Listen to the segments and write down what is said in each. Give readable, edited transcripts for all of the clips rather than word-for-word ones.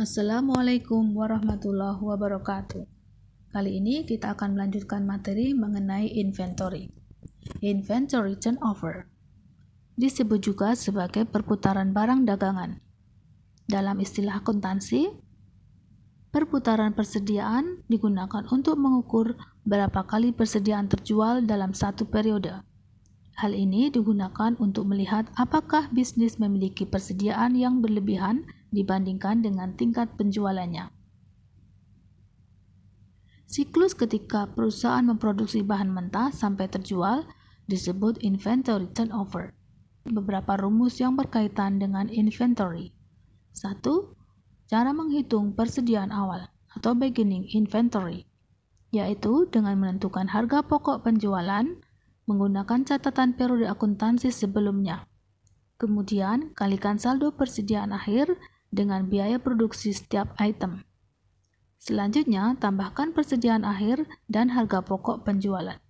Assalamualaikum warahmatullahi wabarakatuh. Kali ini kita akan melanjutkan materi mengenai inventory. Inventory turnover disebut juga sebagai perputaran barang dagangan. Dalam istilah akuntansi, perputaran persediaan digunakan untuk mengukur berapa kali persediaan terjual dalam satu periode. Hal ini digunakan untuk melihat apakah bisnis memiliki persediaan yang berlebihan dibandingkan dengan tingkat penjualannya. Siklus ketika perusahaan memproduksi bahan mentah sampai terjual disebut inventory turnover. Beberapa rumus yang berkaitan dengan inventory. 1. Cara menghitung persediaan awal atau beginning inventory, yaitu dengan menentukan harga pokok penjualan menggunakan catatan periode akuntansi sebelumnya. Kemudian, kalikan saldo persediaan akhir dengan biaya produksi setiap item. Selanjutnya, tambahkan persediaan akhir dan harga pokok penjualan.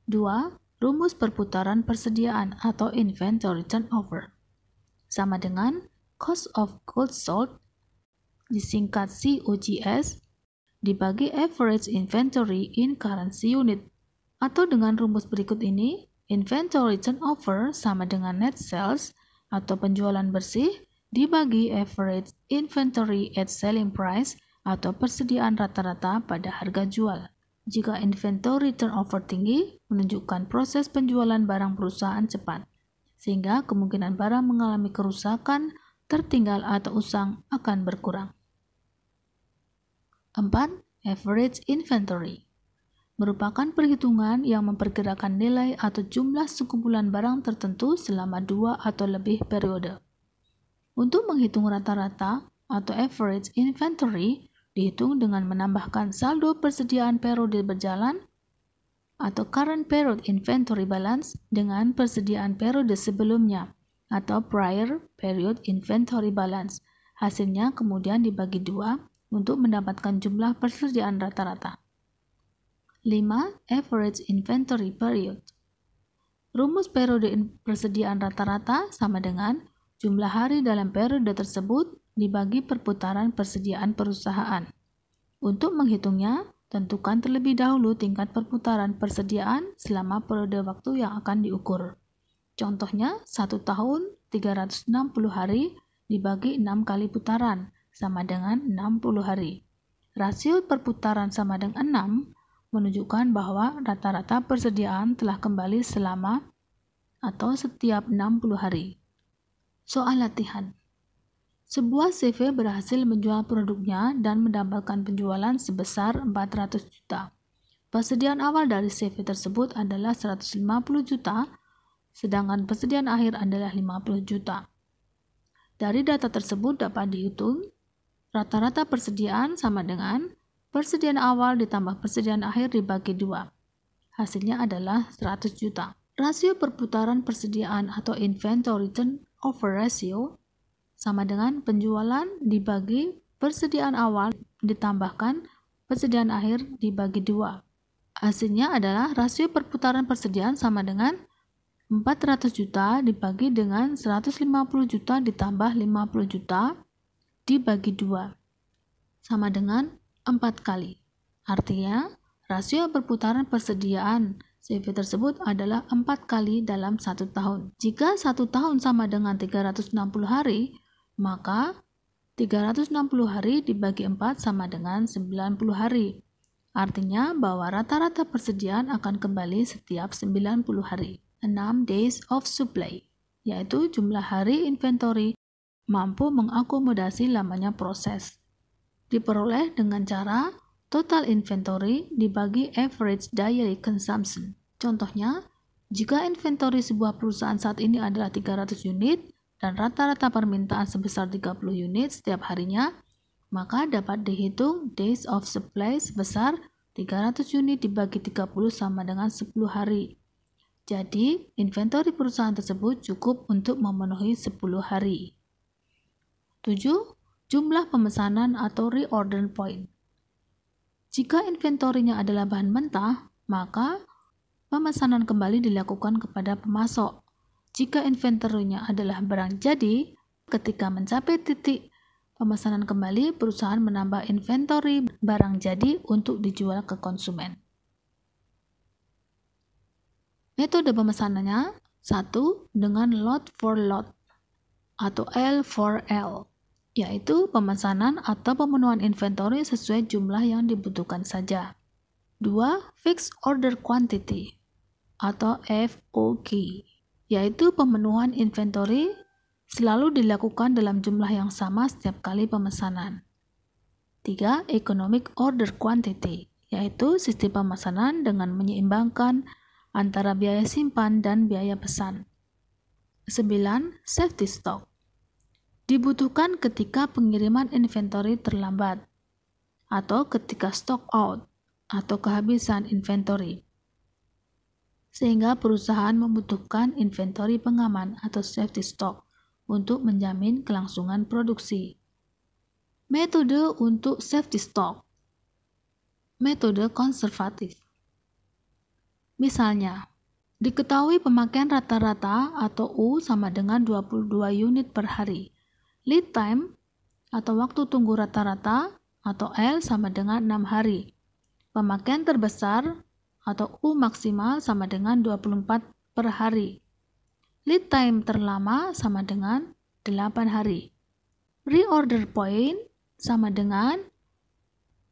2. Rumus perputaran persediaan atau inventory turnover sama dengan cost of goods sold, disingkat COGS, dibagi average inventory in currency unit. Atau dengan rumus berikut ini, inventory turnover sama dengan net sales atau penjualan bersih dibagi average inventory at selling price atau persediaan rata-rata pada harga jual. Jika inventory turnover tinggi, menunjukkan proses penjualan barang perusahaan cepat, sehingga kemungkinan barang mengalami kerusakan, tertinggal atau usang akan berkurang. 4. Average inventory merupakan perhitungan yang memperkirakan nilai atau jumlah sekumpulan barang tertentu selama 2 atau lebih periode. Untuk menghitung rata-rata atau average inventory, dihitung dengan menambahkan saldo persediaan periode berjalan atau current period inventory balance dengan persediaan periode sebelumnya atau prior period inventory balance. Hasilnya kemudian dibagi 2 untuk mendapatkan jumlah persediaan rata-rata. 5. Average inventory period. Rumus periode persediaan rata-rata sama dengan jumlah hari dalam periode tersebut dibagi perputaran persediaan perusahaan. Untuk menghitungnya, tentukan terlebih dahulu tingkat perputaran persediaan selama periode waktu yang akan diukur. Contohnya, 1 tahun 360 hari dibagi 6 kali putaran sama dengan 60 hari. Rasio perputaran sama dengan 6 menunjukkan bahwa rata-rata persediaan telah kembali selama atau setiap 60 hari. Soal latihan. Sebuah CV berhasil menjual produknya dan mendapatkan penjualan sebesar 400 juta. Persediaan awal dari CV tersebut adalah 150 juta, sedangkan persediaan akhir adalah 50 juta. Dari data tersebut dapat dihitung rata-rata persediaan sama dengan persediaan awal ditambah persediaan akhir dibagi 2. Hasilnya adalah 100 juta. Rasio perputaran persediaan atau inventory turnover ratio sama dengan penjualan dibagi persediaan awal ditambahkan persediaan akhir dibagi 2. Hasilnya adalah rasio perputaran persediaan sama dengan 400 juta dibagi dengan 150 juta ditambah 50 juta dibagi 2. Sama dengan 4 kali. Artinya, rasio perputaran persediaan CV tersebut adalah 4 kali dalam 1 tahun. Jika 1 tahun sama dengan 360 hari, maka 360 hari dibagi 4 sama dengan 90 hari. Artinya bahwa rata-rata persediaan akan kembali setiap 90 hari. 6 days of supply, yaitu jumlah hari inventory mampu mengakomodasi lamanya proses. Diperoleh dengan cara total inventory dibagi average daily consumption. Contohnya, jika inventory sebuah perusahaan saat ini adalah 300 unit dan rata-rata permintaan sebesar 30 unit setiap harinya, maka dapat dihitung days of supply sebesar 300 unit dibagi 30 sama dengan 10 hari. Jadi, inventory perusahaan tersebut cukup untuk memenuhi 10 hari. 7. Jumlah pemesanan atau reorder point. Jika inventorinya adalah bahan mentah, maka pemesanan kembali dilakukan kepada pemasok. Jika inventorinya adalah barang jadi, ketika mencapai titik Pemesanan kembali, perusahaan menambah inventory barang jadi untuk dijual ke konsumen. Metode pemesanannya 1. Dengan lot for lot atau L for L, yaitu pemesanan atau pemenuhan inventory sesuai jumlah yang dibutuhkan saja. 2. Fixed order quantity atau FOQ, yaitu pemenuhan inventory selalu dilakukan dalam jumlah yang sama setiap kali pemesanan. 3. Economic order quantity, yaitu sistem pemesanan dengan menyeimbangkan antara biaya simpan dan biaya pesan. 9. Safety stock, dibutuhkan ketika pengiriman inventory terlambat atau ketika stock out atau kehabisan inventory, sehingga perusahaan membutuhkan inventory pengaman atau safety stock untuk menjamin kelangsungan produksi. Metode untuk safety stock. Metode konservatif. Misalnya, diketahui pemakaian rata-rata atau U sama dengan 22 unit per hari. Lead time atau waktu tunggu rata-rata atau L sama dengan 6 hari. Pemakaian terbesar atau U maksimal sama dengan 24 per hari. Lead time terlama sama dengan 8 hari. Reorder point sama dengan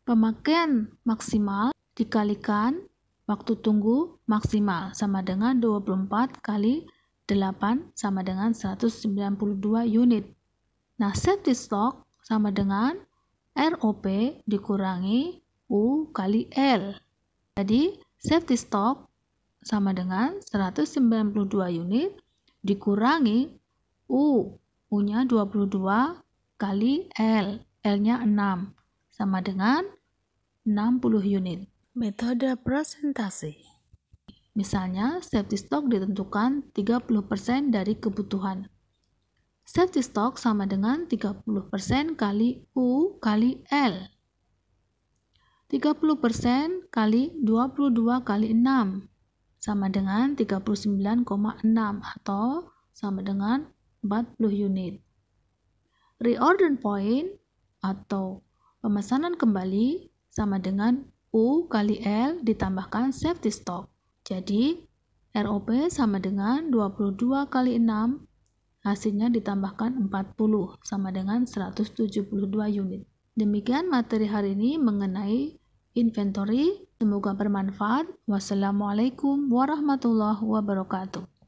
pemakaian maksimal dikalikan waktu tunggu maksimal sama dengan 24 kali 8 sama dengan 192 unit. Nah, safety stock sama dengan ROP dikurangi U kali L. Jadi, safety stock sama dengan 192 unit dikurangi U-nya 22 kali L, L-nya 6, sama dengan 60 unit. Metode presentasi. Misalnya, safety stock ditentukan 30% dari kebutuhan. Safety stock sama dengan 30% kali U kali L. 30% kali 22 kali 6 sama dengan 39,6 atau sama dengan 40 unit. Reorder point atau pemesanan kembali sama dengan U kali L ditambahkan safety stock. Jadi, ROP sama dengan 22 kali 6, hasilnya ditambahkan 40 sama dengan 172 unit. Demikian materi hari ini mengenai inventory. Semoga bermanfaat. Wassalamualaikum warahmatullahi wabarakatuh.